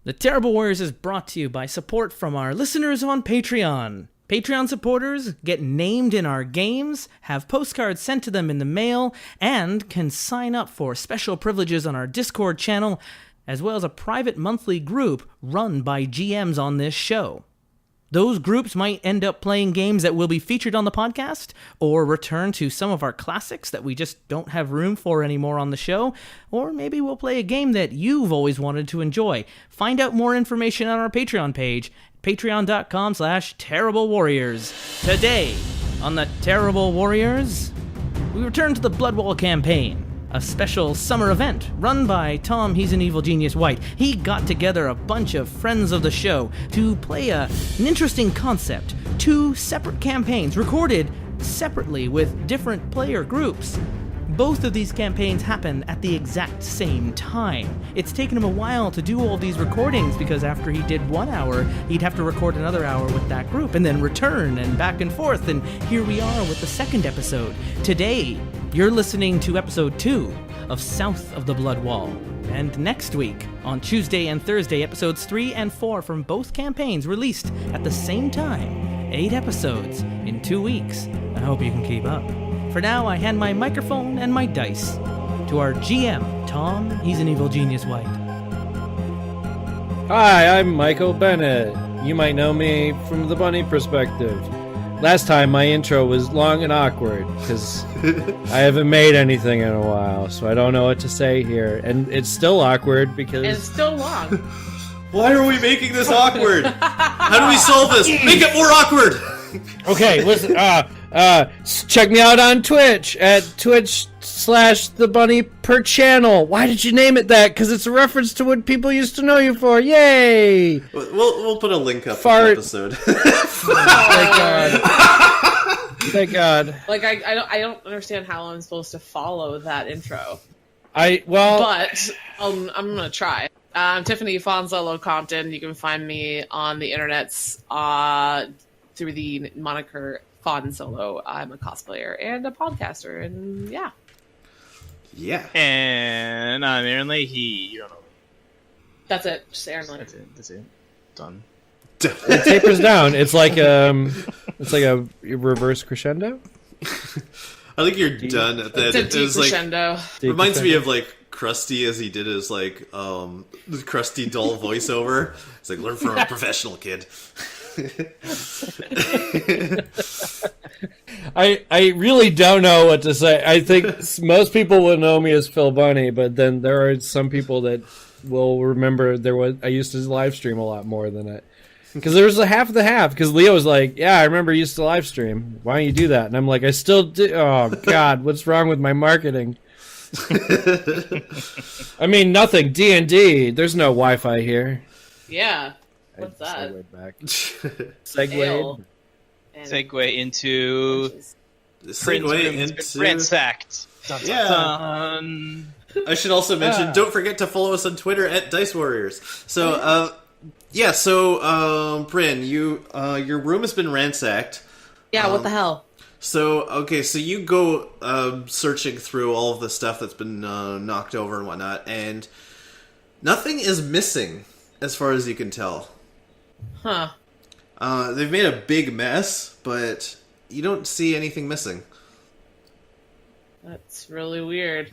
The Terrible Warriors is brought to you by support from our listeners on Patreon. Patreon supporters get named in our games, have postcards sent to them in the mail, and can sign up for special privileges on our Discord channel, as well as a private monthly group run by GMs on this show. Those groups might end up playing games that will be featured on the podcast, or return to some of our classics that we just don't have room for anymore on the show, or maybe we'll play a game that you've always wanted to enjoy. Find out more information on our Patreon page, patreon.com/terriblewarriors. Today, on the Terrible Warriors, we return to the Bloodwall campaign, a special summer event run by Tom, He's an Evil Genius White. He got together a bunch of friends of the show to play an interesting concept. 2 separate campaigns recorded separately with different player groups. Both of these campaigns happen at the exact same time. It's taken him a while to do all these recordings because after he did 1 hour, he'd have to record another hour with that group and then return and back and forth, and here we are with the second episode. Today, you're listening to episode 2 of South of the Blood Wall. And next week, on Tuesday and Thursday, episodes 3 and 4 from both campaigns released at the same time. 8 episodes in 2 weeks. I hope you can keep up. For now, I hand my microphone and my dice to our GM, Tom, He's an Evil Genius White. Hi, I'm Michael Bennett. You might know me from the bunny perspective. Last time my intro was long and awkward because I haven't made anything in a while, so I don't know what to say here. And it's still awkward because... And it's still long. Why are we making this awkward? How do we solve this? Make it more awkward! Okay, listen, check me out on Twitch at twitch.tv/thebunnyperchannel. Why did you name it that? Because it's a reference to what people used to know you for. Yay! We'll put a link up Fart. this episode. Thank God. Thank God. Like I don't understand how I'm supposed to follow that intro. But I'm gonna try. I'm Tiffany Fonzolo Compton. You can find me on the internets through the moniker Fawn Solo. I'm a cosplayer and a podcaster, and yeah. Yeah. And I'm Aaron Lahey. You don't know me. That's it. Just Aaron Leonard. That's it. Done. it tapers down. It's like a reverse crescendo. I think you're done at that. It's a deep crescendo. Reminds me of like Krusty as he did his like the Krusty doll voiceover. It's like learn from a professional, kid. I really don't know what to say. I think most people will know me as Phil Bunny, but then there are some people that will remember I used to live stream a lot more than it. Because there was a half of the half. Because Leo was like, yeah, I remember I used to live stream. Why don't you do that? And I'm like, I still do. Oh, God, what's wrong with my marketing? I mean, nothing. D&D. There's no Wi-Fi here. Yeah. What's that? Segued back. Segued. Segue into ransacked. Yeah. Dun. I should also mention, don't forget to follow us on Twitter at Dice Warriors. So, Bryn, your room has been ransacked. Yeah, what the hell? So you go searching through all of the stuff that's been knocked over and whatnot, and nothing is missing as far as you can tell. Huh. They've made a big mess, but you don't see anything missing. That's really weird.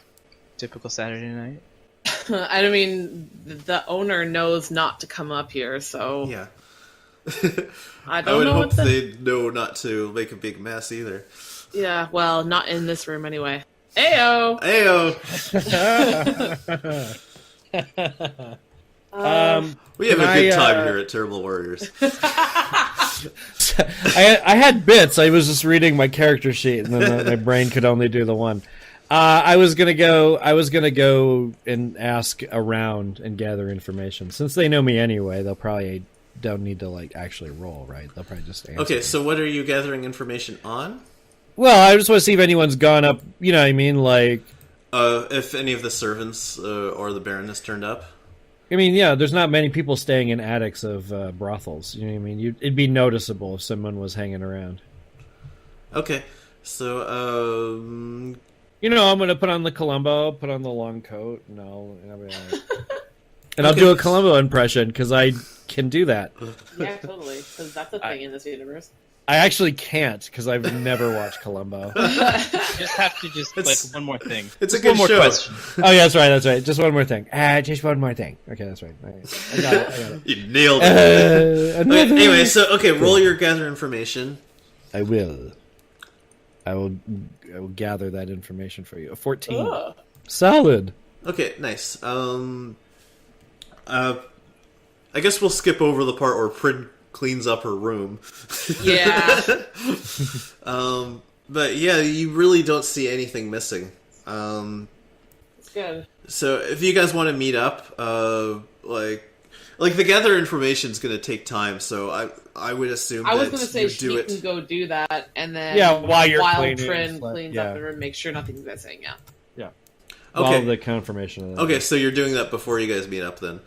Typical Saturday night. I mean, the owner knows not to come up here, so... Yeah. I would know hope they know not to make a big mess either. Yeah, well, not in this room anyway. Ayo! We have a good time here at Terrible Warriors. I had bits. I was just reading my character sheet, and then my brain could only do the one. I was gonna go and ask around and gather information. Since they know me anyway, they'll probably don't need to like actually roll, right? They'll probably just answer. Okay, so what are you gathering information on? Well, I just want to see if anyone's gone up. You know what I mean? Like, if any of the servants or the Baroness turned up. I mean, yeah, there's not many people staying in attics of brothels. You know what I mean? It'd be noticeable if someone was hanging around. Okay, so you know, I'm gonna put on the Columbo, put on the long coat, and I'll be all right. And I'll do a Columbo impression, because I can do that. Yeah, totally. Because that's a thing in this universe. I actually can't, because I've never watched Columbo. You just have to like one more thing. It's a Just good one more show. question. Oh, yeah, that's right. Just one more thing. Just one more thing. Okay, that's right. All right. I got it. You nailed it. Another- Okay, anyway, so roll your gather information. I will gather that information for you. A 14. Ugh. Solid. Okay, nice. I guess we'll skip over the part where Prin cleans up her room. Yeah. But yeah, you really don't see anything missing. It's good. So if you guys want to meet up, like the gather information is going to take time. So I would assume I was that going to say you she do it. can go do that, and then while you're cleaning, Trin like, cleans up the room, make sure nothing's missing. Yeah. Yeah. Okay. All the confirmation of that. Okay, so you're doing that before you guys meet up then.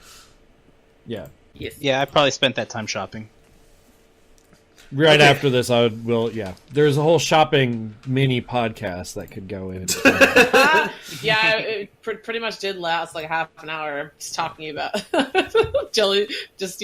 Yeah. Yes. Yeah, I probably spent that time shopping. Right Okay. after this, yeah. There's a whole shopping mini podcast that could go in. Yeah, it pretty much did last like half an hour just talking about jelly, just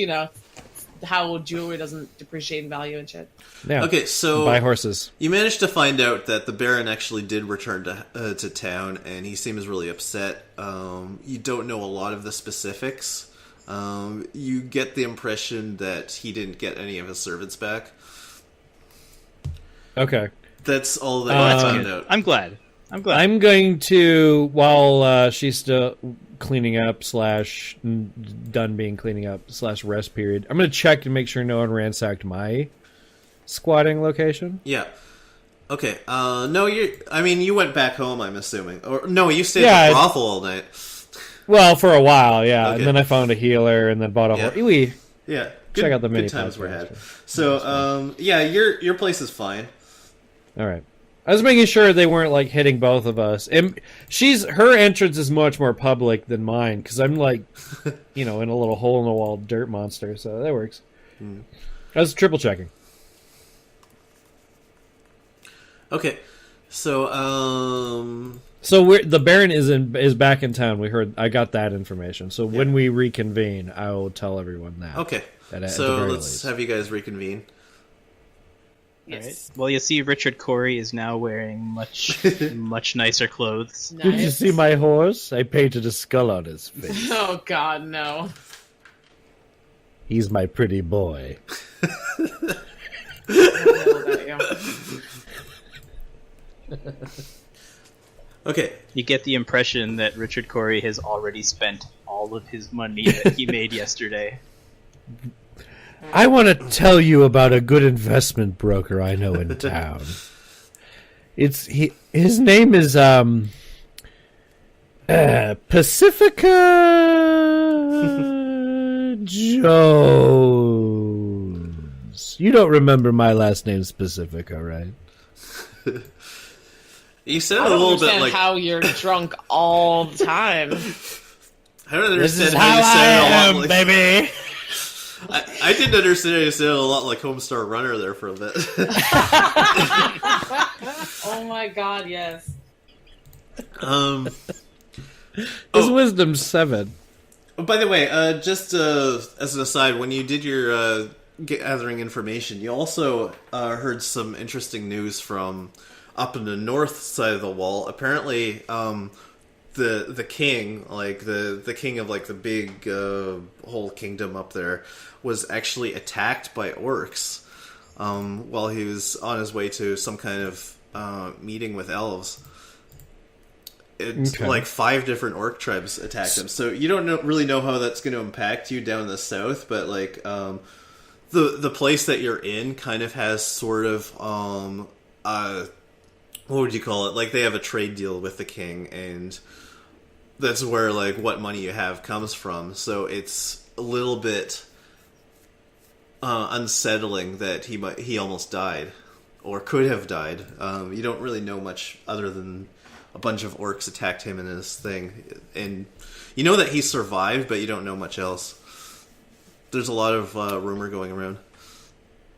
how jewelry doesn't depreciate in value and shit. Yeah. Okay, so Buy horses. you managed to find out that the Baron actually did return to town, and he seems really upset. You don't know a lot of the specifics. You get the impression that he didn't get any of his servants back. Okay. That's all that That's I found Good. out. I'm glad. I'm going to, while she's still cleaning up / done being cleaning up / rest period, I'm going to check and make sure no one ransacked my squatting location. Yeah. Okay. No, you went back home, I'm assuming. Or no, you stayed Yeah, at the brothel all night. Well, for a while, yeah. Okay. And then I found a healer and then bought a Yeah. horse. Yeah. Check out the mini good times podcast. were had. So, yeah, your place is fine. All right. I was making sure they weren't like hitting both of us. And her entrance is much more public than mine because I'm like, in a little hole in the wall dirt monster. So that works. I was triple checking. Okay. So, So the Baron is back in town. I got that information. So when we reconvene, I will tell everyone that. okay. At the So very let's least. have you guys reconvene. Yes. Right. Well, you see, Richard Corey is now wearing much nicer clothes. Nice. Did you see my horse? I painted a skull on his face. Oh God, no. He's my pretty boy. I don't know about you. Okay. You get the impression that Richard Corey has already spent all of his money that he made yesterday. I want to tell you about a good investment broker I know in town. His name is Pacifica Jones. You don't remember my last name, Pacifica, right? You said I a don't little bit understand like how you're drunk all the time. I don't This understand is how how you I said it a am, lot like baby. I didn't understand how you said it a lot like Homestar Runner there for a bit. Oh my God, yes. His wisdom's 7. Oh, by the way, just as an aside, when you did your gathering information, you also heard some interesting news from up in the north side of the wall. Apparently, the king, like the king of like the big whole kingdom up there, was actually attacked by orcs while he was on his way to some kind of meeting with elves. It's Okay. like 5 different orc tribes attacked him. So you don't really know how that's going to impact you down in the south, but like the place that you're in kind of has sort of what would you call it? Like they have a trade deal with the king, and that's where like what money you have comes from. So it's a little bit unsettling that he almost died or could have died. You don't really know much other than a bunch of orcs attacked him in his thing, and you know that he survived, but you don't know much else. There's a lot of rumor going around.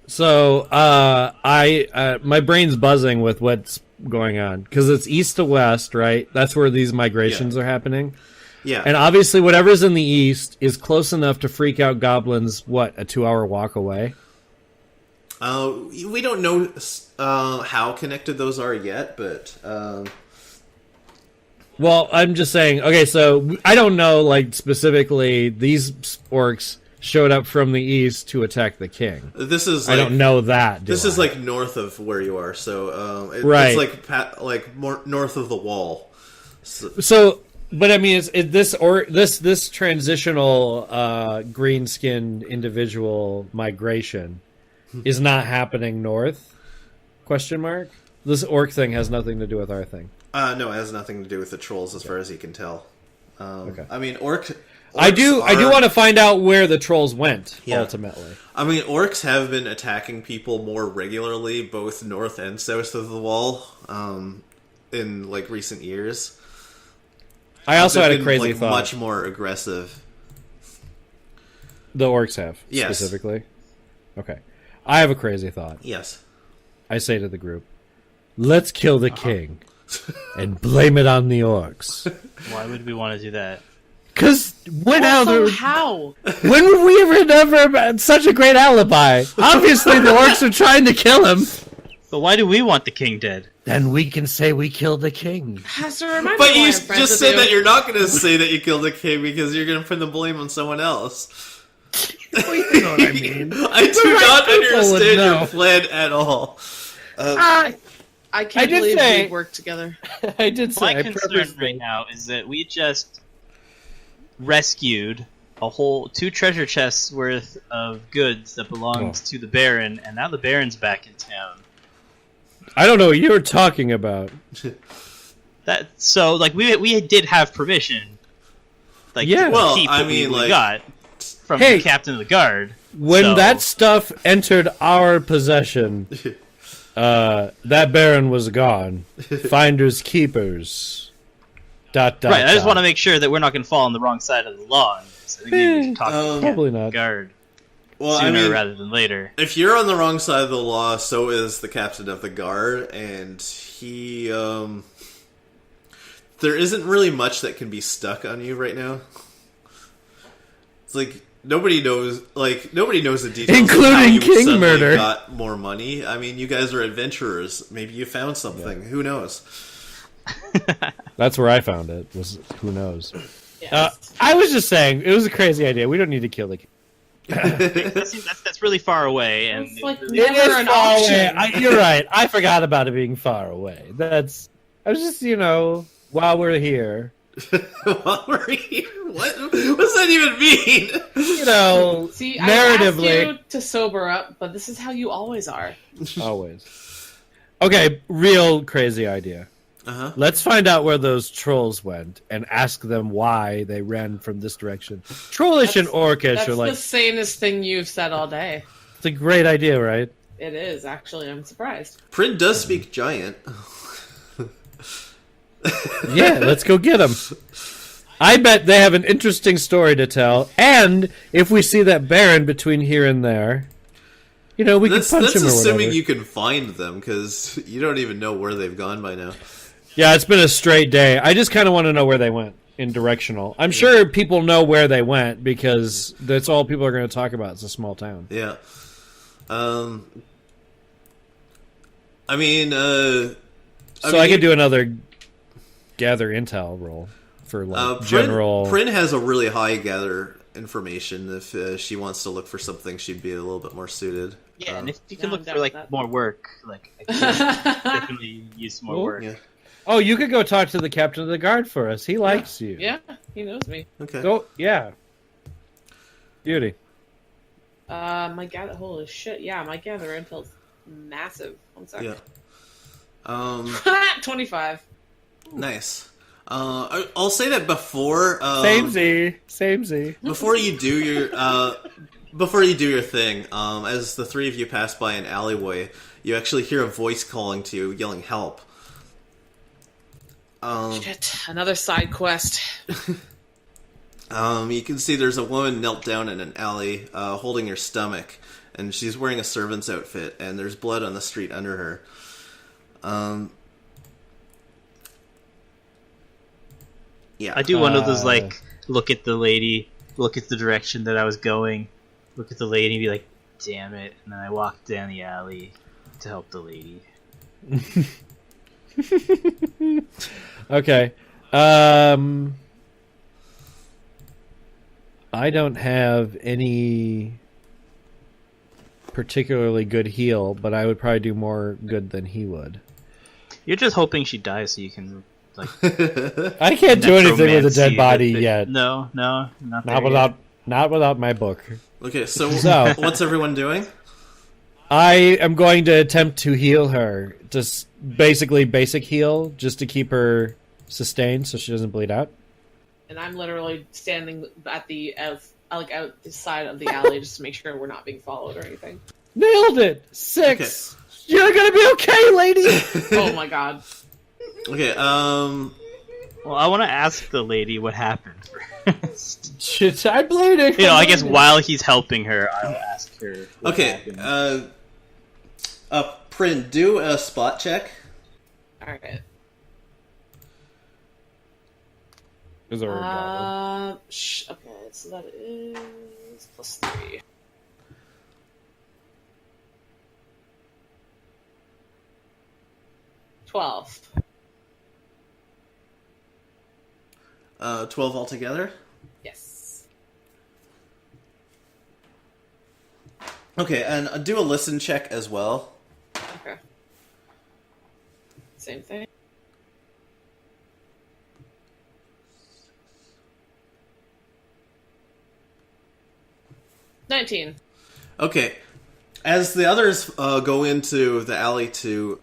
So, my brain's buzzing with what's going on because it's east to west, right? That's where these migrations are happening. Yeah. And obviously whatever's in the east is close enough to freak out goblins, what, a 2-hour walk away? We don't know how connected those are yet, but... Well, I'm just saying, okay, so I don't know, like, specifically these orcs showed up from the east to attack the king. This is I don't know that. This is like north of where you are, so right. It's like more north of the wall. So but I mean, this transitional green-skinned individual migration is not happening north? Question mark. This orc thing has nothing to do with our thing. No, it has nothing to do with the trolls, as far as you can tell. Okay. I mean, orcs I do want to find out where the trolls went, ultimately. I mean, orcs have been attacking people more regularly, both north and south of the wall, in, like, recent years. I also had a been, crazy like, thought. much more aggressive. The orcs have, yes. specifically? Okay. I have a crazy thought. Yes. I say to the group, let's kill the king and blame it on the orcs. Why would we want to do that? Because how? When would we ever have such a great alibi? Obviously, the orcs are trying to kill him. But why do we want the king dead? Then we can say we killed the king. But you just said that you're not going to say that you killed the king because you're going to put the blame on someone else. Well, you know what I mean. I do not understand your plan at all. I can't believe we worked together. I did say. My concern right now is that we just rescued two treasure chests worth of goods that belonged to the Baron, and now the Baron's back in town. I don't know what you're talking about. We did have permission. To keep what we got from the captain of the guard. When that stuff entered our possession, that Baron was gone. Finders keepers. ... Right, I just want to make sure that we're not going to fall on the wrong side of the law. So I think we need to talk to probably the not. guard sooner rather than later. If you're on the wrong side of the law, so is the captain of the guard, and he, there isn't really much that can be stuck on you right now. It's like, nobody knows the details including of how you king suddenly murder. got more money. I mean, you guys are adventurers. Maybe you found something. Who knows? That's where I found it. Who knows? Yes. I was just saying, it was a crazy idea. We don't need to kill the king. That's really far away, and It's like It never is an far option. away. You're right. I forgot about it being far away. I was just, while we're here. While we're here? What does that even mean? See, narratively. I asked you to sober up, but this is how you always are. Always. Okay, real crazy idea. Uh-huh. Let's find out where those trolls went and ask them why they ran from this direction. Trollish and orcish That's are like... the sanest thing you've said all day. It's a great idea, right? It is, actually. I'm surprised. Prin does speak giant. Yeah, let's go get them. I bet they have an interesting story to tell, and if we see that Baron between here and there, we can punch him or whatever. That's assuming you can find them, because you don't even know where they've gone by now. Yeah, it's been a straight day. I just kind of want to know where they went in directional. I'm sure people know where they went, because that's all people are going to talk about. It's a small town. Yeah. I mean, I could do another gather intel roll for general. Prin has a really high gather information. If she wants to look for something, she'd be a little bit more suited. Yeah, and if you can Yeah, look I'm for down with that. more work, I could definitely use some more work. Yeah. Oh, you could go talk to the captain of the guard for us. He likes you. Yeah, he knows me. Okay. Go, yeah. Beauty. My gather. Holy shit! Yeah, my gather intel's massive. One second. Yeah. 25. Nice. I'll say that before. Same Z. Before you do your thing, as the three of you pass by an alleyway, you actually hear a voice calling to you, yelling "Help!" Shit! Another side quest. You can see there's a woman knelt down in an alley, holding her stomach, and she's wearing a servant's outfit, and there's blood on the street under her. Yeah. I do one of those like look at the lady, look at the direction that I was going, look at the lady, and be like, "Damn it!" And then I walk down the alley to help the lady. Okay. I don't have any particularly good heal, but I would probably do more good than he would. You're just hoping she dies so you can like. I can't do anything with a dead necromancy body with it. yet. No, not Not without my book. Okay, so So- what's everyone doing? I am going to attempt to heal her. Just basically basic heal, just to keep her sustained so she doesn't bleed out. And I'm literally standing at the out the side of the alley just to make sure we're not being followed or anything. Nailed it! 6! You're gonna be okay, lady! Oh my god. Okay, Well, I want to ask the lady what happened first. Shit, I'm bleeding! You know, I guess while he's helping her, I'll ask her. What okay, happened. Prin, do a spot check. Alright. Is there a goblin? Okay, so that is +3. $12. 12 altogether. Yes. Okay, and do a listen check as well. Okay. Same thing. $19. Okay, as the others go into the alley to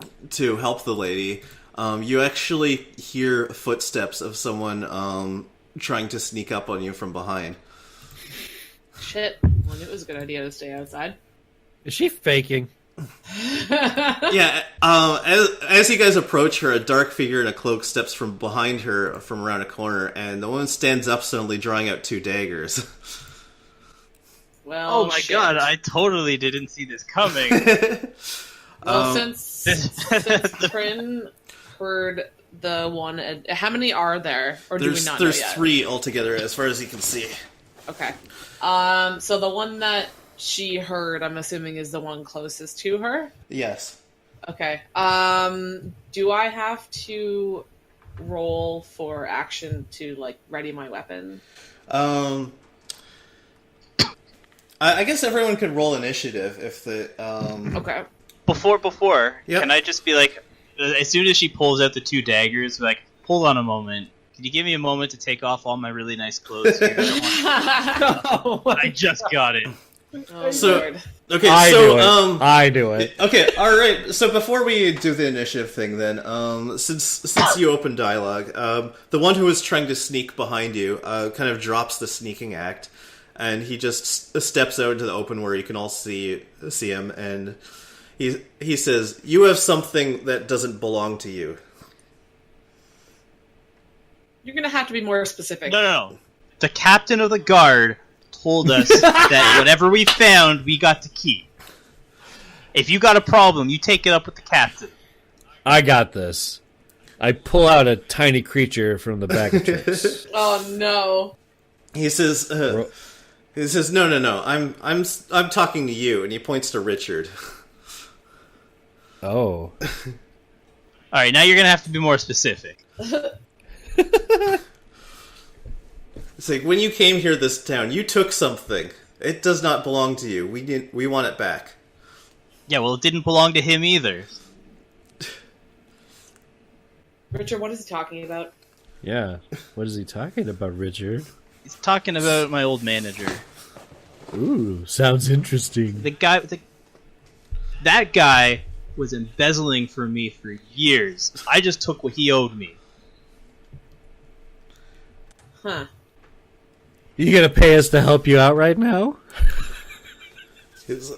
help the lady, you actually hear footsteps of someone trying to sneak up on you from behind. Shit. Well, I knew it was a good idea to stay outside. Is she faking? Yeah, as you guys approach her, a dark figure in a cloak steps from behind her from around a corner, and the woman stands up suddenly, drawing out 2 daggers. Well, Oh my shit. god, I totally didn't see this coming. Well, since Prin heard the one, how many are there, or do we not know There's yet? 3 altogether, as far as you can see. Okay. So the one that she heard, I'm assuming, is the one closest to her. Yes. Okay. Do I have to roll for action to like ready my weapon? I guess everyone could roll initiative if the. Okay. Before, Yep. can I just be like, as soon as she pulls out the 2 daggers, like, hold on a moment. Can you give me a moment to take off all my really nice clothes here? I just got it. Oh, So- Lord. Okay, I so do it. I do it. Okay, all right. So before we do the initiative thing, then, since you opened dialogue, the one who was trying to sneak behind you kind of drops the sneaking act, and he just steps out into the open where you can all see him, and he says, "You have something that doesn't belong to you." You're gonna have to be more specific. No. The captain of the guard told us that whatever we found, we got to keep. If you got a problem, you take it up with the captain. I got this. I pull out a tiny creature from the back of Trix. Oh no. He says, "No. I'm talking to you," and he points to Richard. Oh. Alright, now you're gonna have to be more specific. It's like, when you came here this town, you took something. It does not belong to you. We want it back. Yeah, well, it didn't belong to him either. Richard, what is he talking about? Yeah. What is he talking about, Richard? He's talking about my old manager. Ooh, sounds interesting. That guy was embezzling from me for years. I just took what he owed me. Huh. You gonna pay us to help you out right now? It's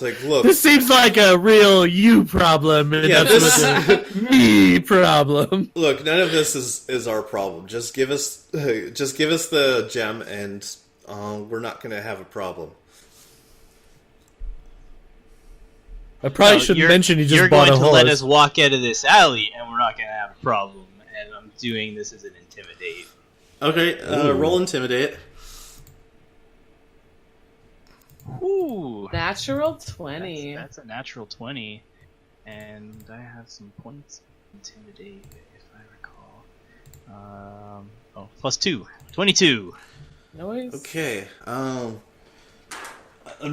like, look. This seems like a real you problem, and Yeah, that's a me problem. Look, none of this is our problem. Just give us the gem, and we're not going to have a problem. I probably No, shouldn't you're- mention you just You're bought going a to let horse. us walk out of this alley, and we're not going to have a problem. And I'm doing this as an intimidate. Okay, roll intimidate. Ooh, Natural 20. that's a natural 20, and I have some points of intimidate if I recall. +2, 22. Noise. Okay. I'm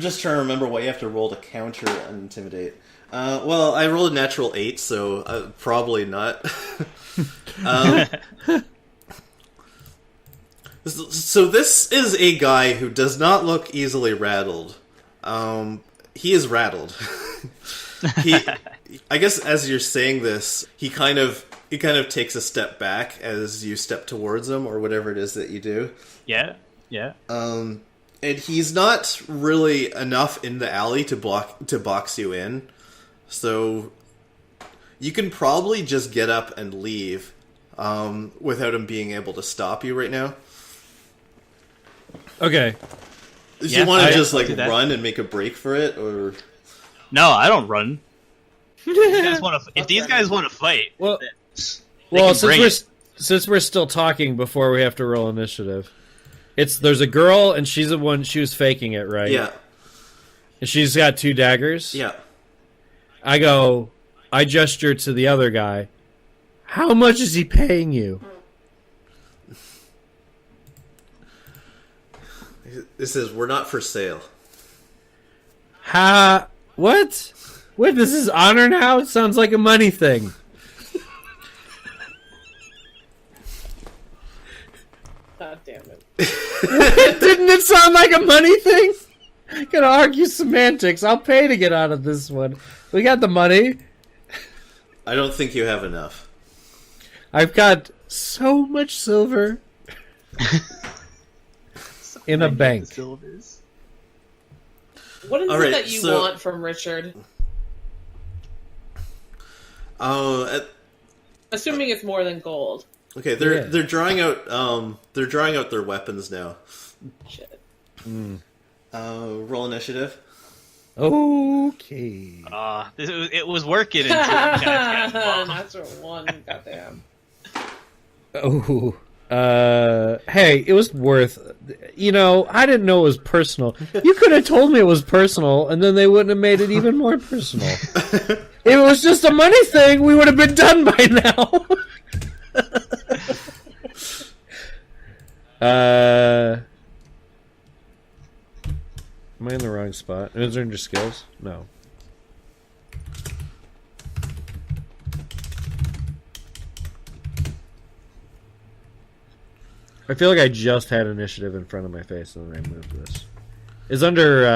just trying to remember what you have to roll to counter an intimidate. Well, I rolled a natural 8, so probably not. So this is a guy who does not look easily rattled. He is rattled. I guess as you're saying this, he kind of takes a step back as you step towards him, or whatever it is that you do. Yeah. And he's not really enough in the alley to box you in. So you can probably just get up and leave without him being able to stop you right now. Okay. Do Yeah, you want to I- just I'll do that. run and make a break for it, or No, I don't run. If these guys want to fight, Well, then well, can bring since we're still talking before we have to roll initiative, there's a girl and she's the one, she was faking it, right? yeah, And she's got 2 daggers. yeah. I gesture to the other guy. How much is he paying you? It says we're not for sale. What? Wait, this is honor now? It sounds like a money thing. God damn it. Didn't it sound like a money thing? Gonna argue semantics. I'll pay to get out of this one. We got the money. I don't think you have enough. I've got so much silver in a bank. Silvers. What is All it right, that you so- want from Richard? Oh, Assuming it's more than gold. okay. They're drawing out their weapons now. Shit. Roll initiative. Okay. It was working until you guys got involved. Natural 1. Goddamn. Oh. Hey, it was worth. I didn't know it was personal. You could have told me it was personal, and then they wouldn't have made it even more personal. If it was just a money thing, we would have been done by now. Am I in the wrong spot? Is there under skills? No. I feel like I just had initiative in front of my face and then I moved this. It's under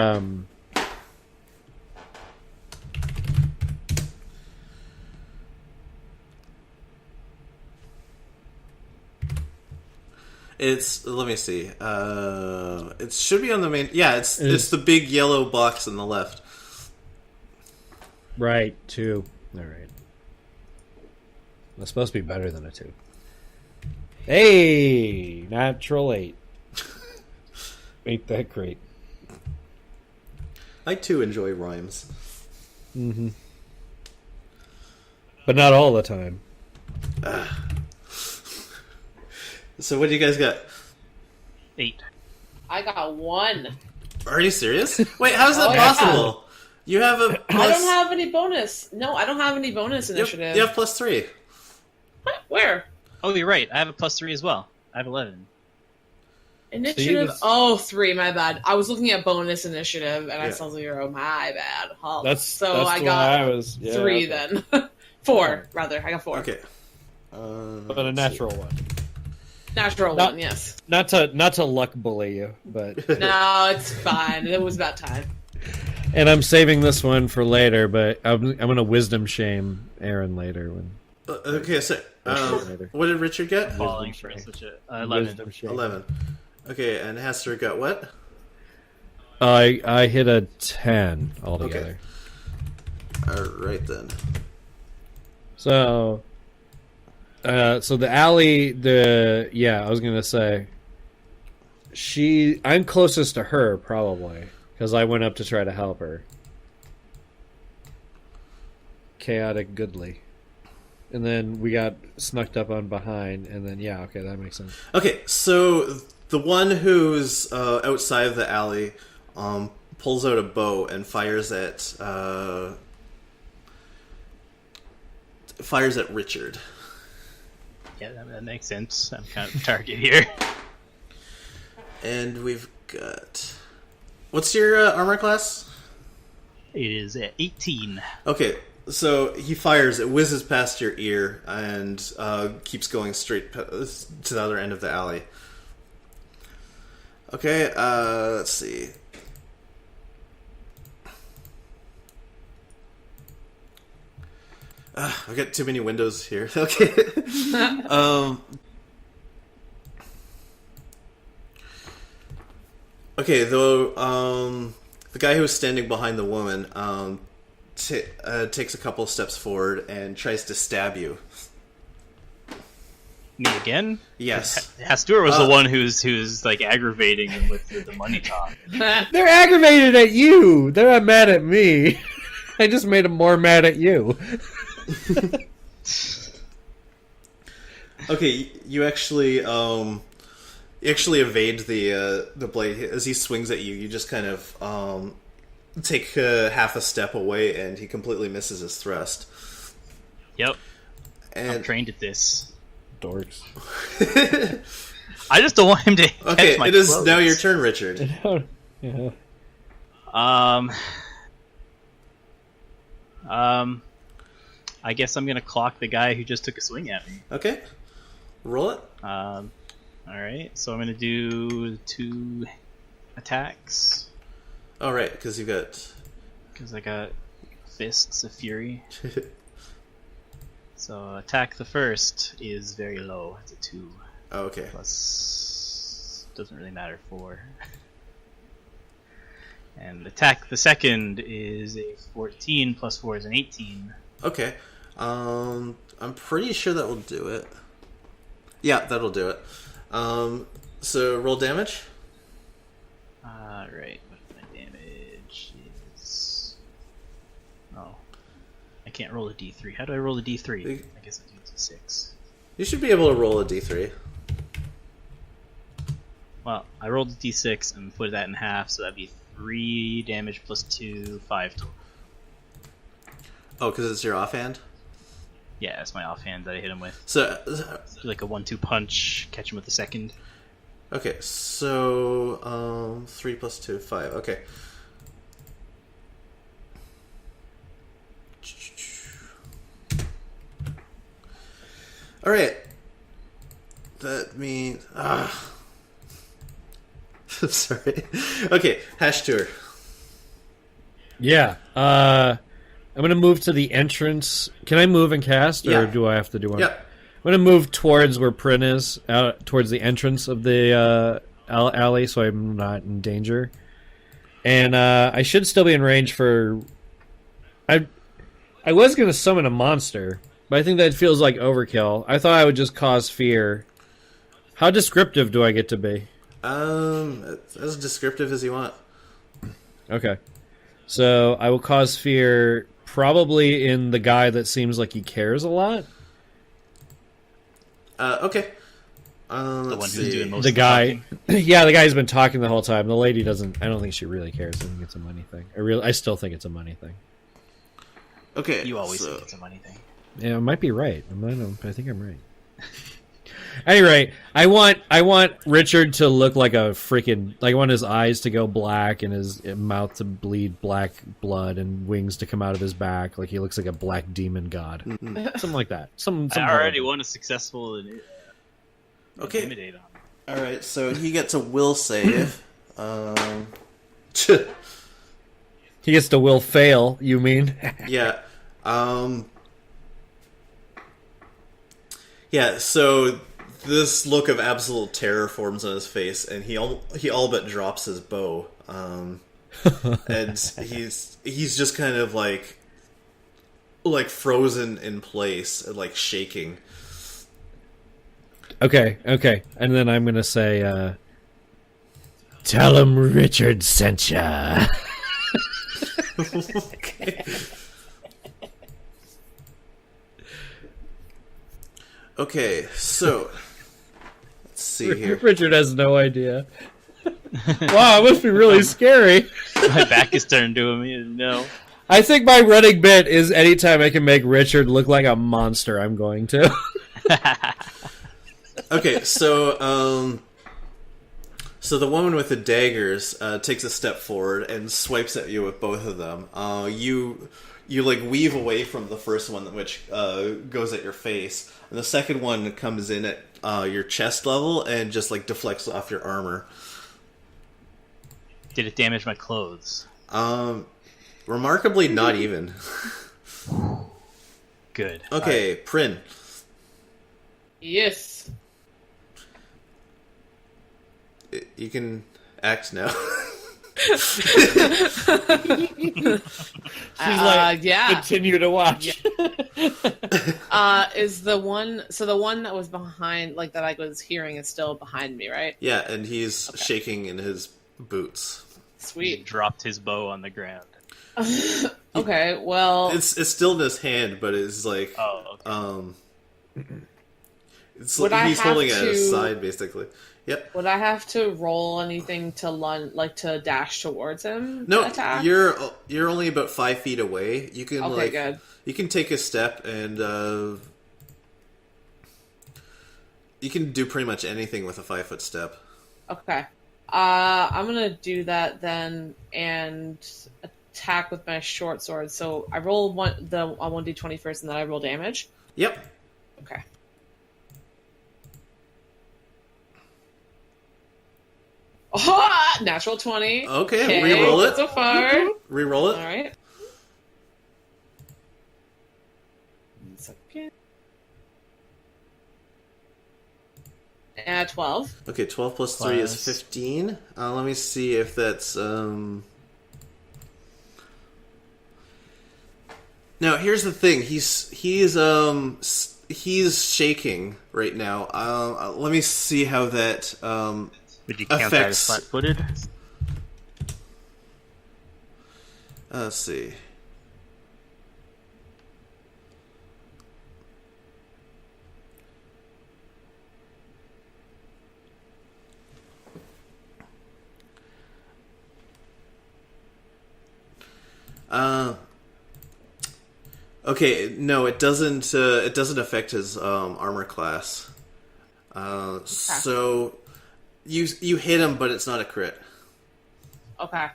Let me see. It should be on the main. Yeah, it's the big yellow box on the left. right, 2. All right. That's supposed to be better than a 2. Hey, natural 8. Ain't that great? I too enjoy rhymes. Mm-hmm. But not all the time. So what do you guys got? 8. I got 1. Are you serious? Wait, how's that Oh, yeah. possible? You have a plus. I don't have any bonus. No, I don't have any bonus initiative. You have +3. What? Where? Oh, you're right. I have a +3 as well. I have 11. Initiative. So 3. My bad. I was looking at bonus initiative and I Yeah. saw 0. My bad. Huh. That's I the got one I was 3 then. 4 rather. I got 4. Okay. But a natural one. Natural Not- 1. Yes. Not to luck bully you, but No, it's fine. It was about time. and I'm saving this one for later. But I'm gonna wisdom shame Aaron later when Okay, so later. what did Richard get? Falling for such a 11. Wisdom shame. 11. Okay, and Hester got what? I hit a 10 altogether. All right then. So the alley, I was gonna say, I'm closest to her probably because I went up to try to help her. Chaotic Goodly. and then we got snuck up on behind, and then yeah, okay, that makes sense. Okay, so the one who's outside of the alley pulls out a bow and fires at Richard. Yeah, that makes sense. I'm kind of the target here. And we've got... What's your armor class? It is at 18. Okay, so he fires, it whizzes past your ear, and keeps going straight to the other end of the alley. Okay, let's see. I've got too many windows here. Okay. Okay, though, the guy who was standing behind the woman takes a couple steps forward and tries to stab you. Me again? Yes. Hastur was the one who's like aggravating him with the money talk. They're aggravated at you. They're not mad at me. I just made them more mad at you. Okay, you actually evade the blade as he swings at you. You just kind of take half a step away, and he completely misses his thrust. Yep, And I'm trained at this. Dorks. I just don't want him to. Okay, catch my it is clothes. now your turn, Richard. Yeah. I guess I'm gonna clock the guy who just took a swing at me. Okay, roll it. All right, so I'm gonna do 2 attacks All right, because you got. because I got fists of fury. So attack the first is very low. It's a 2 Oh, okay. plus doesn't really matter 4. And attack the second is a 14 plus 4 is an 18. Okay. I'm pretty sure that will do it. Yeah, that'll do it. So roll damage. Right, what my damage is... Oh. I can't roll a d3. How do I roll a d3? I guess I do a d6. You should be able to roll a d3. Well, I rolled a d6 and put that in half, so that'd be 3 damage plus 2, 5 total. Oh, because it's your offhand? Yeah, that's my offhand that I hit him with. So, Do like a 1-2 punch, catch him with the second. okay, so 3 plus 2, 5. Okay. All right. That means I'm sorry. Okay, hash tour. Yeah. I'm gonna move to the entrance. Can I move and cast, or Yeah. do I have to do one? Yeah. I'm gonna move towards where Prin is, out towards the entrance of the alley, so I'm not in danger. And I should still be in range for. I was gonna summon a monster, but I think that feels like overkill. I thought I would just cause fear. How descriptive do I get to be? As descriptive as you want. Okay. So I will cause fear probably in the guy that seems like he cares a lot. Okay. The Let's one see. who's doing most The of the guy, talking. yeah, the guy's been talking the whole time. The lady doesn't. I don't think she really cares. I think it's a money thing. I still think it's a money thing. Okay. You always so- think it's a money thing. Yeah, I might be right. I think I'm right. Anyway, I want Richard to look like a freaking I want his eyes to go black and his mouth to bleed black blood and wings to come out of his back like he looks like a black demon god, something like that. Some I already won a successful Okay. intimidate on him. All right, so he gets a will save. He gets to will fail. You mean? Yeah. Yeah, so this look of absolute terror forms on his face, and he all but drops his bow. And he's just kind of like frozen in place, and like shaking. Okay, and then I'm gonna say, "Tell him Richard sent ya." Okay. Okay, so let's see here. Richard has no idea. Wow, it must be really scary. My back is turned to him. No. I think my running bit is anytime I can make Richard look like a monster, I'm going to. Okay, so the woman with the daggers takes a step forward and swipes at you with both of them. You like weave away from the first one, which goes at your face, and the second one comes in at your chest level and just like deflects off your armor. Did it damage my clothes? Remarkably, not even. Good. Okay, Prin. Yes. You can act now. She's like, yeah. continue to watch. Is the one that was behind, like that I was hearing, is still behind me, right? Yeah, and he's shaking in his boots. He Sweet. dropped his bow on the ground. Okay, well, It's still in his hand, but it's like Oh, okay. it's Would like I he's have holding it at his to- side, basically. Yep. would I have to roll anything to to dash towards him? No, to attack? you're only about 5 feet away. You can Okay, good. you can take a step and you can do pretty much anything with a 5-foot step. Okay. I'm gonna do that then and attack with my short sword. So I roll the 1d20 first, and then I roll damage. Yep. Okay. Oh, natural 20. Okay, re-roll it. So far. Reroll it. All right. 1 second. And 12. Okay, 12 plus 3 is Plus- 15. Let me see if that's Now, here's the thing. He's shaking right now. Let me see how that Would you count that as affects. flat-footed? Let's see. Okay, no, it doesn't. It doesn't affect his armor class. So you hit him, but it's not a crit. Okay.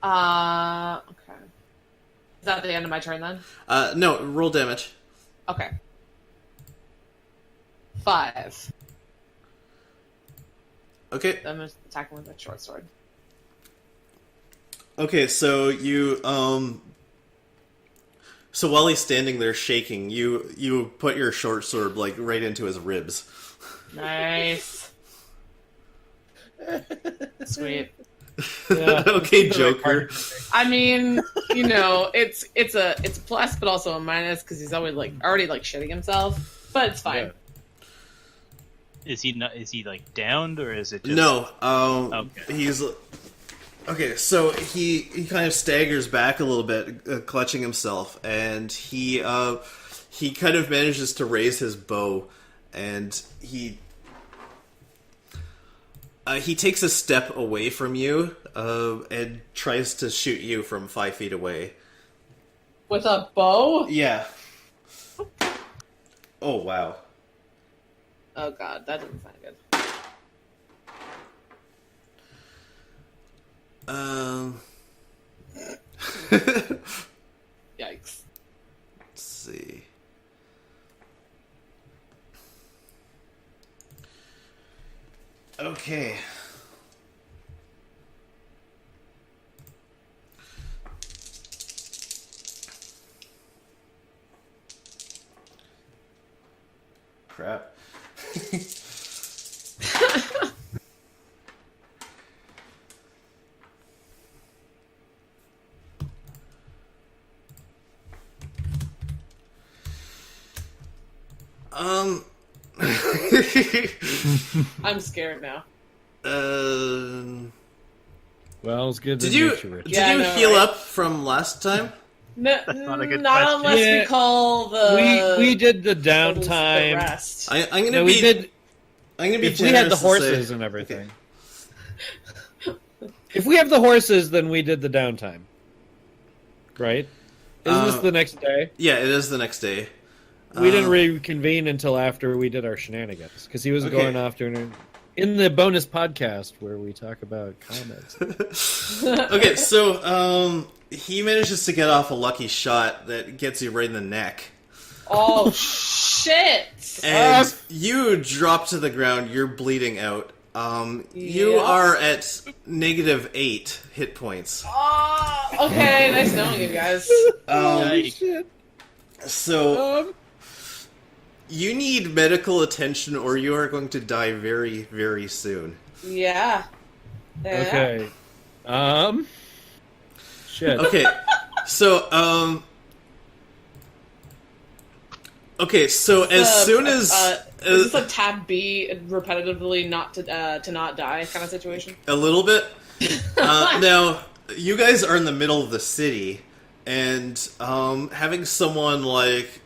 Okay. Is that the end of my turn then? No, roll damage. Okay. 5. Okay. I'm attacking with my short sword. Okay, so you so while he's standing there shaking, you put your short sword like right into his ribs. Nice. Sweet. Okay, Joker. I mean, it's a plus, but also a minus because he's always already shitting himself. But it's fine. Is he like downed, or is it just... No, Okay. he's okay. So he kind of staggers back a little bit, clutching himself, and he kind of manages to raise his bow, and he takes a step away from you and tries to shoot you from 5 feet away. With a bow? Yeah. Oh wow. Oh god, that doesn't sound good. Yikes. Let's see. Okay. Crap. I'm scared now. Well, it's good to Did you meet you, Richard. Yeah, I know, heal right? up from last time? No, not a good not question. unless Yeah. we call the we did the the downtime. rest. I'm gonna No, be. we did. I'm gonna be. If we had the generous and horses say- and everything. If we have the horses, then we did the downtime. Right? Isn't this the next day? Yeah, it is the next day. We didn't reconvene until after we did our shenanigans because he was Okay. going off doing it in the bonus podcast where we talk about comics. Okay, so he manages to get off a lucky shot that gets you right in the neck, Oh shit! and you drop to the ground. You're bleeding out. You Yeah. are at -8 hit points. Oh, okay, nice knowing you guys. Yikes. So you need medical attention, or you are going to die very, very soon. Yeah. Okay. Shit. Okay, so okay, so as soon as is this a tab B repetitively not to not die kind of situation? a little bit. Now, you guys are in the middle of the city, and having someone like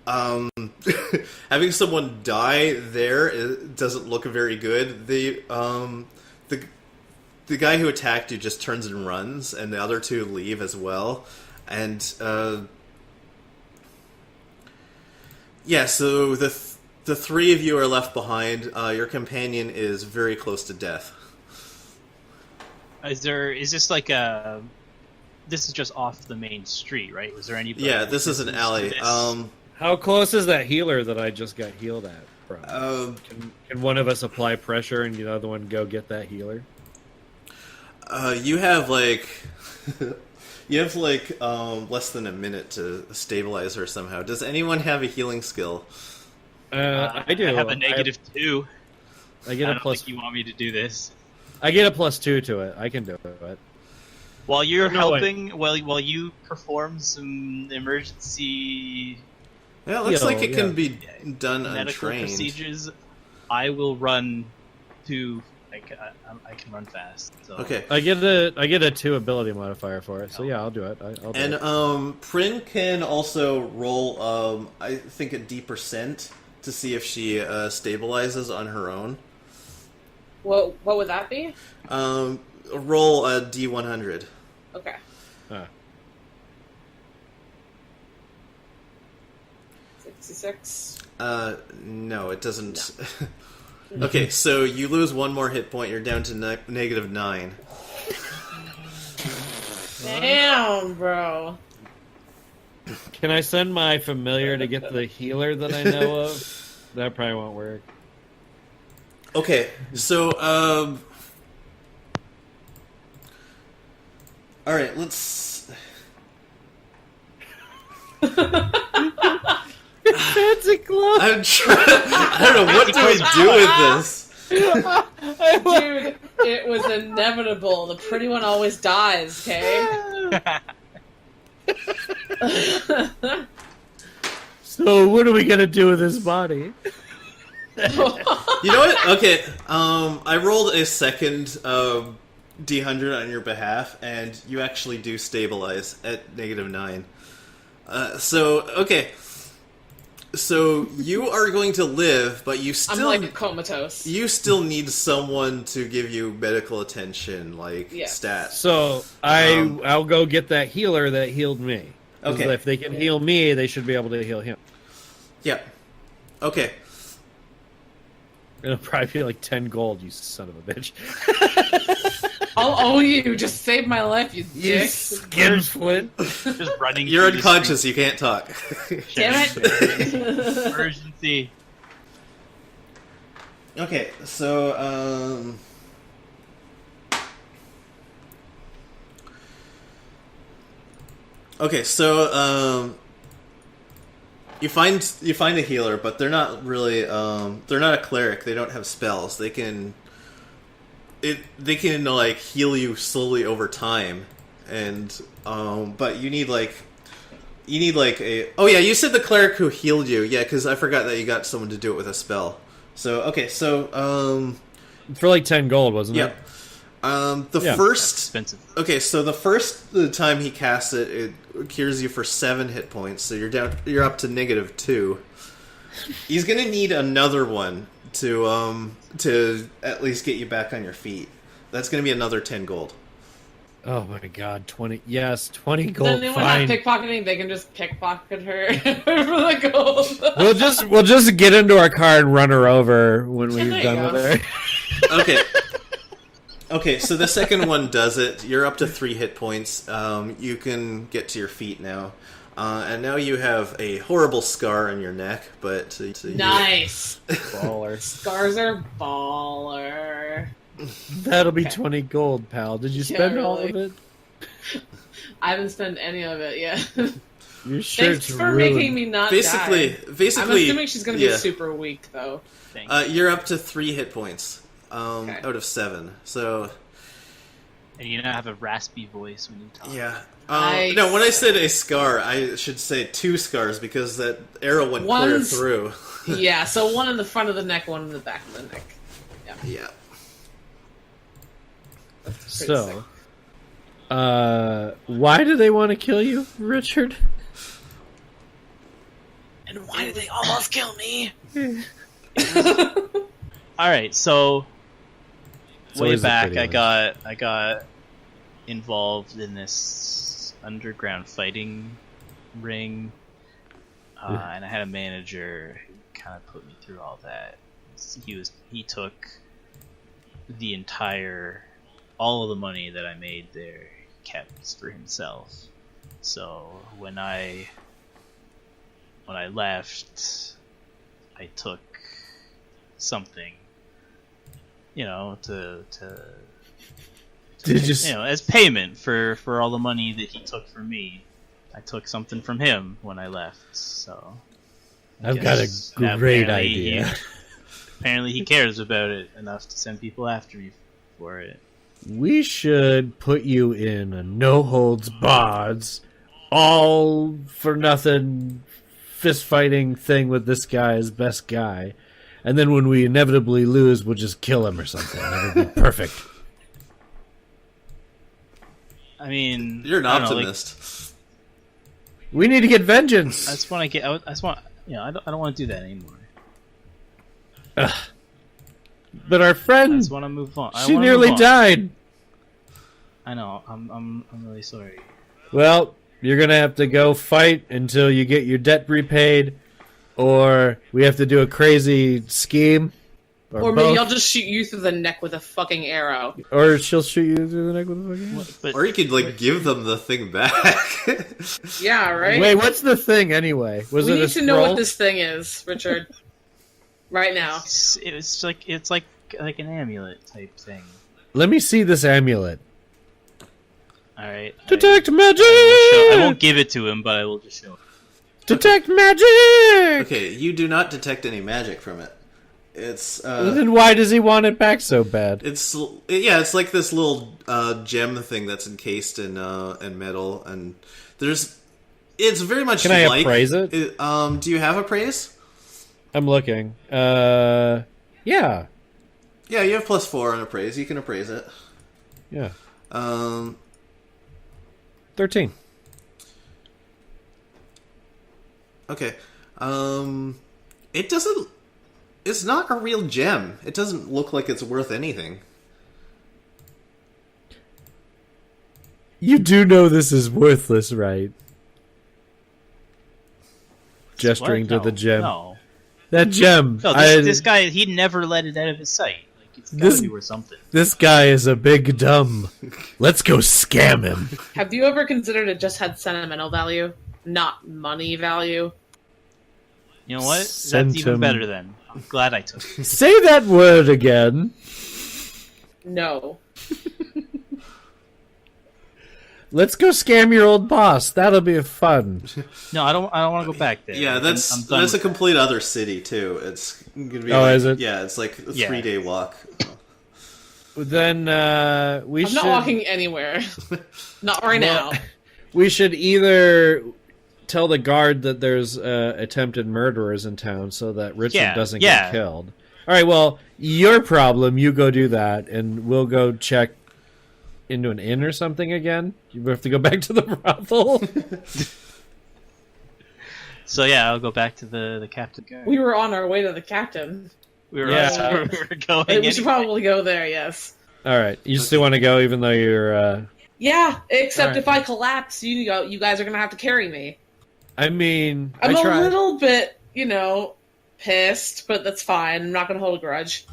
having someone die there doesn't look very good. The guy who attacked you just turns and runs, and the other two leave as well. And yeah, so the three of you are left behind. Your companion is very close to death. Is this like a? This is just off the main street, right? Was there any? Yeah, this is an alley. How close is that healer that I just got healed at from? Can one of us apply pressure and the other one go get that healer? You have like less than a minute to stabilize her somehow. Does anyone have a healing skill? I do. I have a -2. I get I a don't plus. think you want me to do this. I get a +2 to it. I can do it. While you're No, helping, while you perform some emergency Yeah, it looks Yeah, like it can yeah. be done medical untrained. procedures, I will run to. I can run fast. So. Okay, I get a 2 ability modifier for it. So yeah, I'll do it. I'll do and it. Prin can also roll. I think a D% to see if she stabilizes on her own. What would that be? Roll a D100. Okay. 66. No, it doesn't. Okay, so you lose one more hit point. You're down to -9. Damn, bro. Can I send my familiar to get the healer that I know of? That probably won't work. Okay, so all right, let's. Fancy glove. I'm trying. I don't know what do we do with this. Dude, it was inevitable. The pretty one always dies, okay? So what are we gonna do with this body? You know what? Okay, I rolled a second D100 on your behalf, and you actually do stabilize at -9. Okay. So you are going to live, but you I'm still like comatose. you still need someone to give you medical attention, like Yes. stats. So I'll go get that healer that healed me. 'Cause Okay. If they can heal me, they should be able to heal him. Yeah. Okay. It'll probably be like 10 gold, you son of a bitch. I'll owe you. Just save my life, you dick. Skin flint. Just running. You're through the unconscious. You can't talk. Damn it. street. Emergency. Okay. So Okay, so you find a healer, but they're not really they're not a cleric. They don't have spells. They can like heal you slowly over time, and but you need like a oh yeah, you said the cleric who healed you, yeah, because I forgot that you got someone to do it with a spell. So okay, so For like 10 gold, wasn't yeah. it? Yeah. First... Expensive. Okay, so the time he casts it, it cures you for 7 hit points, so you're up to -2. He's gonna need another one to at least get you back on your feet. That's gonna be another 10 gold. Oh my god, 20. Yes, 20 gold. Then anyone Fine. have pickpocketing, they can just pickpocket her for the gold. We'll just get into our car and run her over when There we've you done go. with her. Okay. Okay, so the second one does it. You're up to 3 hit points. You can get to your feet now. And now you have a horrible scar on your neck, but... Nice. Baller. Scars are baller. That'll be 20 gold, pal. Did you spend all of really. it? I haven't spent any of it yet. Your shirt's Thanks for ruined. making me not Basically, die. I'm basically, assuming she's going to be yeah. super weak, though. You're up to 3 hit points Okay. out of 7. So, And you don't have a raspy voice when you talk. yeah. Nice. No, when I said a scar, I should say 2 scars because that arrow went One's- clear through. Yeah, so one in the front of the neck, one in the back of the neck. Yeah. So, why do they want to kill you, Richard? And why did they almost kill me? All right, so It's way always the back, pretty I got involved in this underground fighting ring, and I had a manager who kind of put me through all that. He took all of the money that I made there, kept for himself. So when I left, I took something, to Did you? as payment for all the money that he took from me. I took something from him when I left. So I've got a now great apparently idea. Apparently he cares about it enough to send people after me for it. We should put you in a no-holds-barred, all-for-nothing fist-fighting thing with this guy as best guy. And then when we inevitably lose, we'll just kill him or something. That'll be perfect. I mean, You're an I don't know, optimist. We need to get vengeance. I just want to get. I just want. I don't want to do that anymore. But our I friend, just want to move on. I she wanna nearly move on. died. I know. I'm really sorry. Well, you're going to have to go fight until you get your debt repaid, or we have to do a crazy scheme. Or maybe both. I'll just shoot you through the neck with a fucking arrow. Or she'll shoot you through the neck with a fucking... But Or you could, give them the thing back. Yeah, right? Wait, what's the thing anyway? Was we it a need to know scroll? what this thing is, Richard. Right now. it's like an amulet type thing. Let me see this amulet. All right. Detect magic! I won't give it to him, but I will just show him. Detect magic! Okay, you do not detect any magic from it. It's Then why does he want it back so bad? it's like this little gem thing that's encased in metal, and it's very much. Can I like appraise it? Do you have appraise? I'm looking. Yeah. Yeah, you have +4 on appraise. You can appraise it. Yeah. 13. Okay. It doesn't. It's not a real gem. It doesn't look like it's worth anything. You do know this is worthless, right? Gesturing What? to No, the gem. No, That gem. this guy, he never let it out of his sight. Like, it's gotta This- be worth something. This guy is a big dumb. Let's go scam him. Have you ever considered it just had sentimental value, not money value? You know what? That's Sent even him- better then. I'm glad I took it. Say that word again. No. Let's go scam your old boss. That'll be fun. No, I don't want to go back there. Yeah, I'm that's done a with complete other city too. It's gonna be. Oh, like, is it? Yeah, it's like a Yeah. 3-day walk. Then we I'm should. not walking anywhere. Not right now. We should either tell the guard that there's attempted murderers in town so that Richard doesn't get killed. All right, well, your problem. You go do that, and we'll go check into an inn or something again? You have to go back to the brothel? So yeah, I'll go back to the captain. We were on our way to the captain. We were Yeah. we were going. We should anyway. probably go there, yes. All right. You still want to go even though you're... Yeah, except Alright. if I collapse, you guys are going to have to carry me. I mean, I'm I a tried. little bit, pissed, but that's fine. I'm not going to hold a grudge.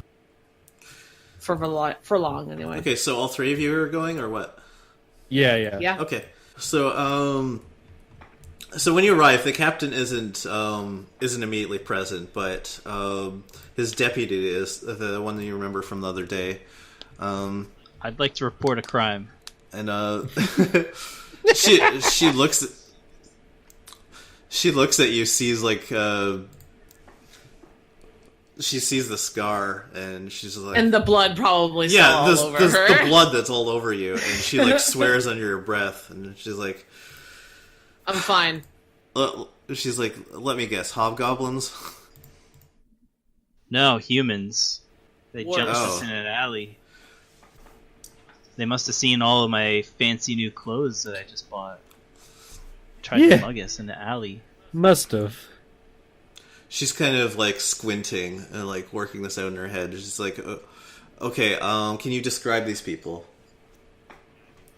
For long, anyway. Okay, so all three of you are going, or what? Yeah. Yeah. Okay, so when you arrive, the captain isn't immediately present, but his deputy is, the one that you remember from the other day. I'd like to report a crime. And she looks at you, sees she sees the scar, and she's like, And the blood probably yeah, all over her. the blood that's all over you, and she swears under your breath, and she's like, I'm fine. she's like, let me guess, hobgoblins? No, humans. They What? jumped us Oh. in an alley. They must have seen all of my fancy new clothes that I just bought. Tried Yeah. to mug us in the alley. Must have. She's kind of squinting and working this out in her head. She's like, okay, can you describe these people?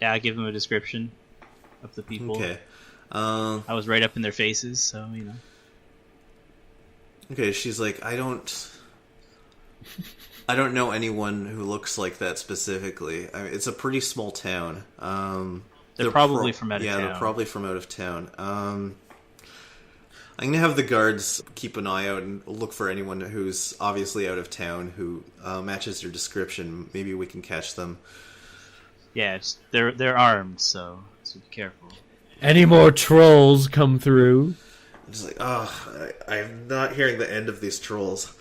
Yeah, I give them a description of the people. Okay. I was right up in their faces, so Okay, she's like, I don't know anyone who looks like that specifically. I mean, it's a pretty small town. They're probably from out of Yeah, town. they're probably from out of town. I'm gonna have the guards keep an eye out and look for anyone who's obviously out of town who matches your description. Maybe we can catch them. yeah, they're armed, so be careful. Any more trolls come through? I'm just like, I'm not hearing the end of these trolls.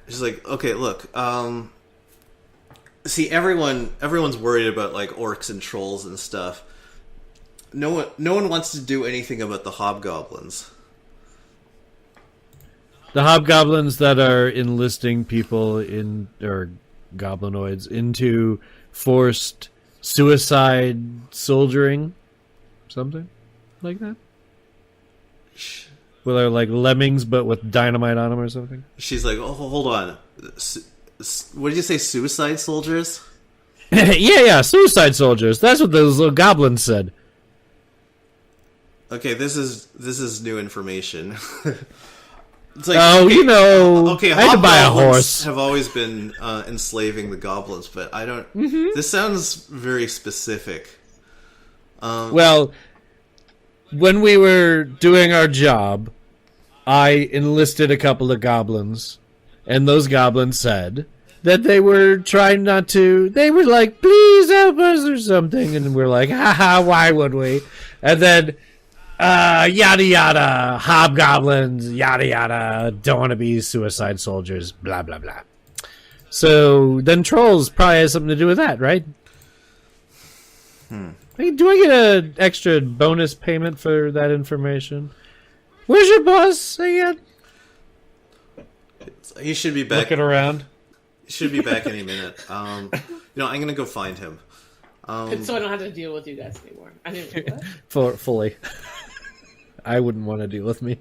She's like, okay, look, see, everyone's worried about orcs and trolls and stuff. No one wants to do anything about the hobgoblins. The hobgoblins that are enlisting people or goblinoids into forced suicide soldiering, something like that. Well, they're like lemmings, but with dynamite on them or something. She's like, oh, hold on. What did you say, suicide soldiers? yeah, suicide soldiers. That's what those little goblins said. Okay, this is new information. It's okay, I had to buy a hobgoblins horse. have always been enslaving the goblins, but I don't... This sounds very specific. Well, when we were doing our job, I enlisted a couple of goblins, and those goblins said that they were trying not to... They were like, please help us or something, and we're like, haha, why would we? And then... yada yada, hobgoblins, yada yada, don't want to be suicide soldiers, blah blah blah. So then trolls probably has something to do with that, right? Hey, do I get an extra bonus payment for that information? Where's your boss again? He should be back. Looking around. He should be back any minute. I'm gonna go find him. So I don't have to deal with you guys anymore. I didn't do that. Fully. I wouldn't want to deal with me.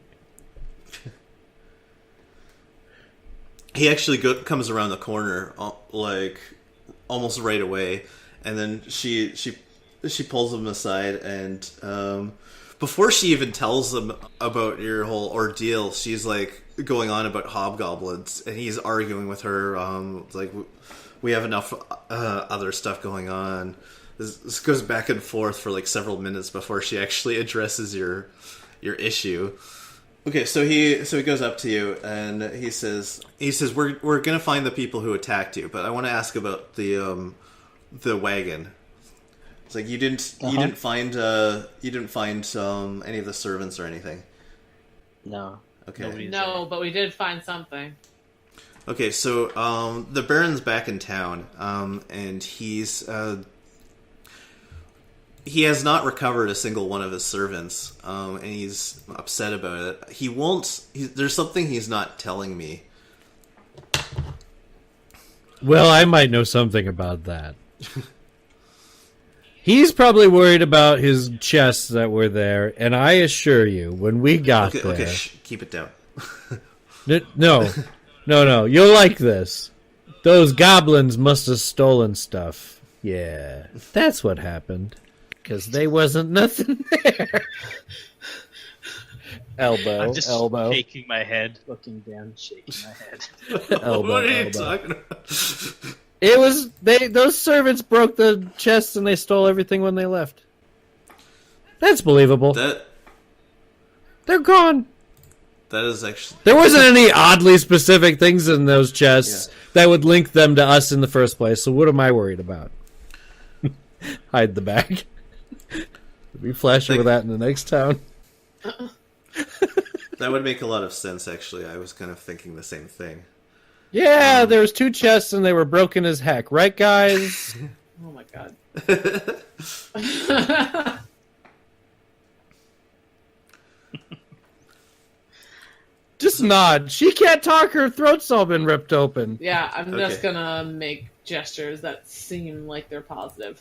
He actually comes around the corner, almost right away, and then she pulls him aside, and before she even tells him about your whole ordeal, she's going on about hobgoblins, and he's arguing with her. We have enough other stuff going on. This goes back and forth for several minutes before she actually addresses your issue. Okay, so he goes up to you and he says we're gonna find the people who attacked you, but I want to ask about the wagon. It's you didn't find any of the servants or anything. No. Okay. Nobody's No, but we did find something. Okay, so the Baron's back in town, and he has not recovered a single one of his servants, and he's upset about it. There's something he's not telling me. Well, I might know something about that. He's probably worried about his chests that were there, and I assure you, when we got there... Okay, keep it down. No. You'll like this. Those goblins must have stolen stuff. Yeah, that's what happened. Because there wasn't nothing there. I'm just elbow. shaking my head, looking down, shaking my head. Elbow, What are you elbow. talking about? It was those servants broke the chests and they stole everything when they left. That's believable. They're gone. That is actually... There wasn't any oddly specific things in those chests that would link them to us in the first place, so what am I worried about? Hide the bag. We flash over that in the next town. That would make a lot of sense, actually. I was kind of thinking the same thing. Yeah, there was 2 chests and they were broken as heck, right, guys? Oh my god. Just nod. She can't talk. Her throat's all been ripped open. Yeah, I'm just Okay. gonna make gestures that seem like they're positive.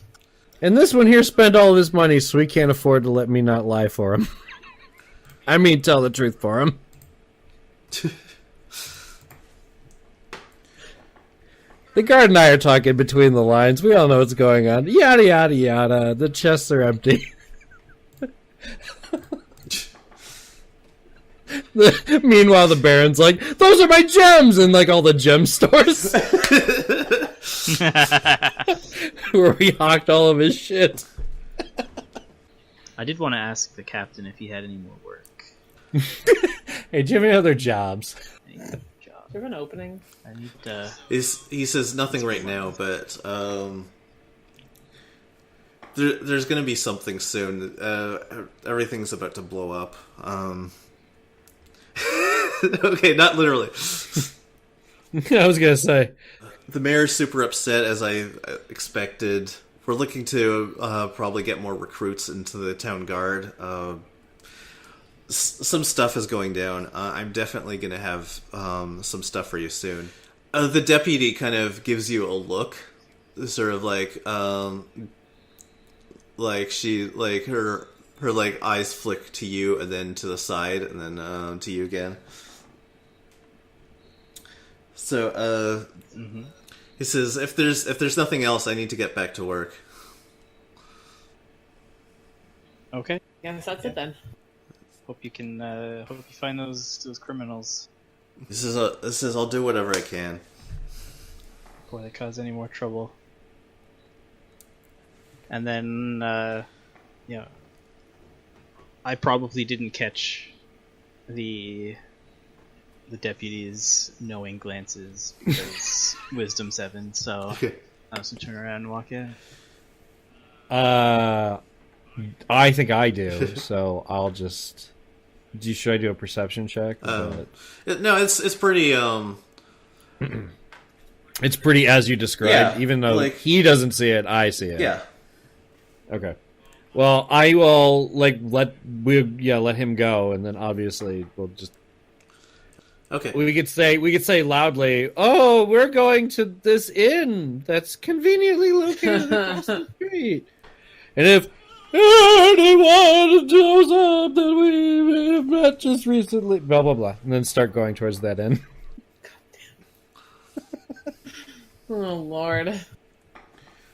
And this one here spent all of his money, so he can't afford to let me not lie for him. I mean, tell the truth for him. The guard and I are talking between the lines. We all know what's going on. Yada, yada, yada. The chests are empty. Meanwhile, the Baron's like, those are my gems! And like all the gem stores. Where we hawked all of his shit. I did want to ask the captain if he had any more work. Hey, do you have any other jobs? Any other job. Do you have an opening? I need He says nothing right now, but there's going to be something soon. Everything's about to blow up. Okay, not literally. I was gonna say. The mayor's super upset, as I expected. We're looking to probably get more recruits into the town guard. Some stuff is going down. I'm definitely going to have some stuff for you soon. The deputy kind of gives you a look, sort of like she like her like eyes flick to you and then to the side and then to you again. So he says, if there's nothing else, I need to get back to work. Okay. Yes, that's it then. Hope you can. Hope you find those criminals He says I'll do whatever I can. before they cause any more trouble. And then, I probably didn't catch the deputy's knowing glances because Wisdom 7. So Okay. I'll just turn around and walk in. I think I do, so I'll just... Should I do a perception check? No, it's pretty. It's pretty as you described, Yeah, even though like- he doesn't see it, I see it. Yeah. Okay. Well, I will let him go, and then obviously we'll just Okay. we could say loudly, "Oh, we're going to this inn that's conveniently located across the street," and if anyone knows up that we have met just recently, blah blah blah, and then start going towards that inn. Oh Lord.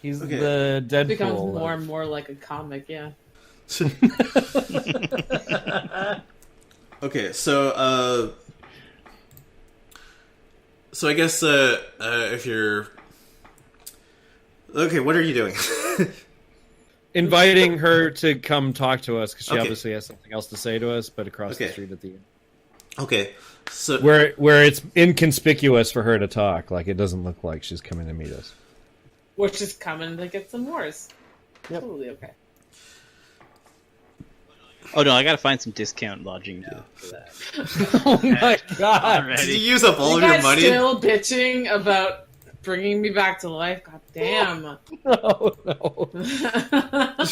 He's Okay. the Deadpool. It becomes more and more like a comic, yeah. Okay, so I guess if you're okay, what are you doing? Inviting her to come talk to us because she Okay. obviously has something else to say to us, but across the Okay. street at the end. Okay, so Where it's inconspicuous for her to talk, like it doesn't look like she's coming to meet us. We're just coming to get some wars. Yep. Totally okay. Oh no, I gotta find some discount lodging now for that. Oh my god! did you Already. use up all You of your guys money? still bitching about bringing me back to life? God damn. No. I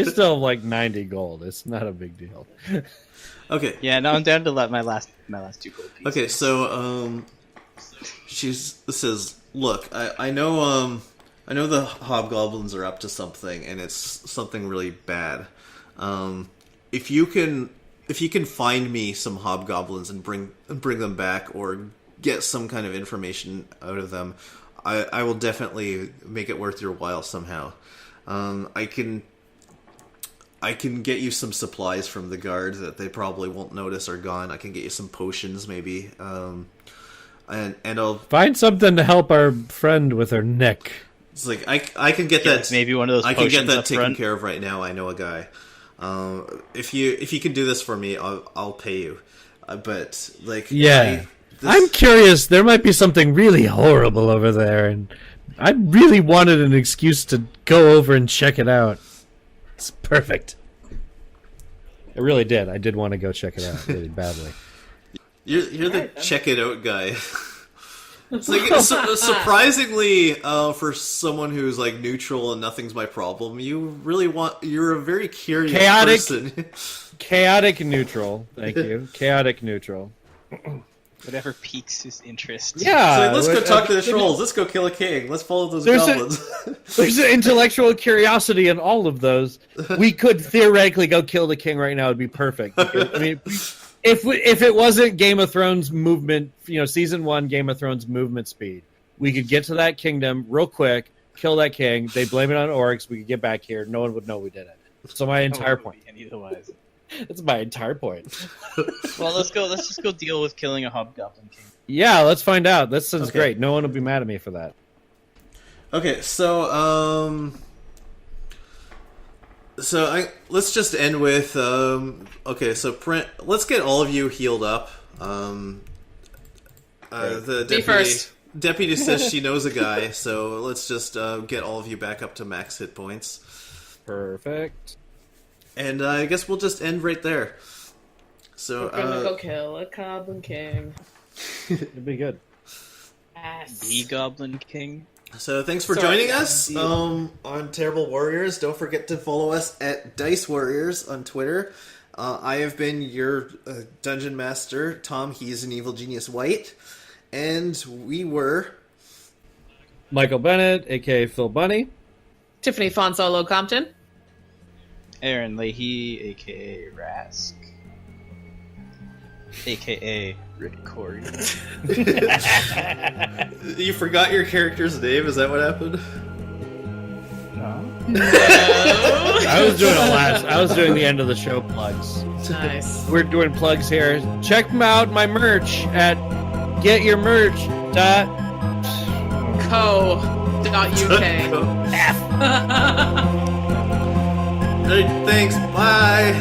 still have like 90 gold. It's not a big deal. Okay. Yeah, no, I'm down to my last 2 gold pieces. Okay, so she says, "Look, I know the hobgoblins are up to something, and it's something really bad. If you can find me some hobgoblins and bring them back, or get some kind of information out of them, I will definitely make it worth your while somehow. I can get you some supplies from the guard that they probably won't notice are gone. I can get you some potions, maybe, and I'll find something to help our friend with her neck." It's like I can get that. Maybe one of those. I can get that up taken front. care of right now. I know a guy. If you can do this for me, I'll pay you. But like, Yeah. I'm curious. There might be something really horrible over there, and I really wanted an excuse to go over and check it out. It's perfect. I really did. I did want to go check it out really badly. You're the check it out guy. It's like surprisingly, for someone who's like neutral and nothing's my problem, you're a very curious person. Chaotic neutral. Thank you. Chaotic neutral. Whatever piques his interest. Yeah. So let's go talk to the trolls. Let's go kill a king. Let's follow those goblins. There's an intellectual curiosity in all of those. We could theoretically go kill the king right now. It'd be perfect. I mean, if it wasn't Game of Thrones movement, season 1 Game of Thrones movement speed, we could get to that kingdom real quick, kill that king. They blame it on orcs. We could get back here. No one would know we did it. So my entire point. Otherwise. That's my entire point. Well, let's just go deal with killing a hobgoblin king. Yeah, let's find out. That sounds great. No one will be mad at me for that. Okay, so let's just end with let's get all of you healed up. The deputy says she knows a guy, so let's just get all of you back up to max hit points. Perfect. And I guess we'll just end right there. So we're gonna go kill a goblin king. It'd be good. Yes. The Goblin King. So thanks for joining us on Terrible Warriors. Don't forget to follow us at Dice Warriors on Twitter. I have been your Dungeon Master, Tom. He's an Evil Genius White. And we were... Michael Bennett, a.k.a. Phil Bunny. Tiffany Fonsolo Compton. Aaron Lahey, a.k.a. Rask. A.k.a. Rick Corey. You forgot your character's name? Is that what happened? No. I was doing the end of the show plugs. Nice. We're doing plugs here. Check out my merch at Co.uk. Thanks. Bye.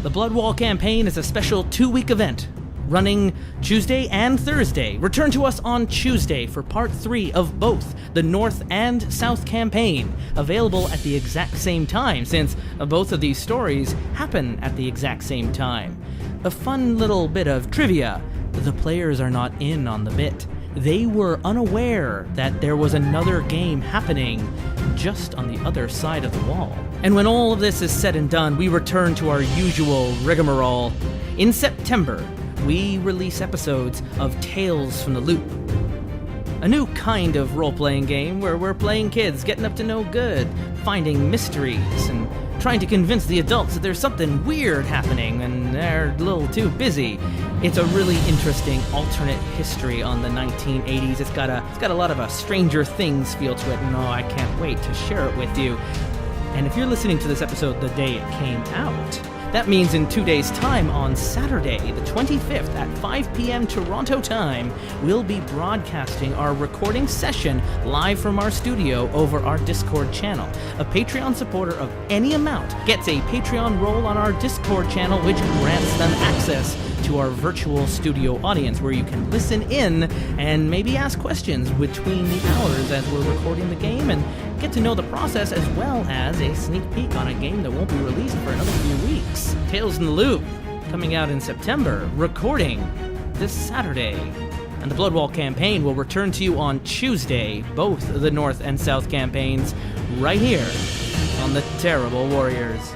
The Bloodwall campaign is a special 2-week event running Tuesday and Thursday. Return to us on Tuesday for part 3 of both the North and South campaign, available at the exact same time, since both of these stories happen at the exact same time. A fun little bit of trivia: the players are not in on the bit. They were unaware that there was another game happening just on the other side of the wall. And when all of this is said and done, we return to our usual rigmarole. In September, we release episodes of Tales from the Loop, a new kind of role-playing game where we're playing kids getting up to no good, finding mysteries, and trying to convince the adults that there's something weird happening and they're a little too busy. It's a really interesting alternate history on the 1980s. It's got a lot of a Stranger Things feel to it, and I can't wait to share it with you. And if you're listening to this episode the day it came out, that means in 2 days' time, on Saturday, the 25th at 5 p.m. Toronto time, we'll be broadcasting our recording session live from our studio over our Discord channel. A Patreon supporter of any amount gets a Patreon role on our Discord channel, which grants them access to our virtual studio audience, where you can listen in and maybe ask questions between the hours as we're recording the game, and get to know the process, as well as a sneak peek on a game that won't be released for another few weeks. Tales in the Loop, coming out in September, recording this Saturday. And the Bloodwall campaign will return to you on Tuesday, both the North and South campaigns, right here on the Terrible Warriors.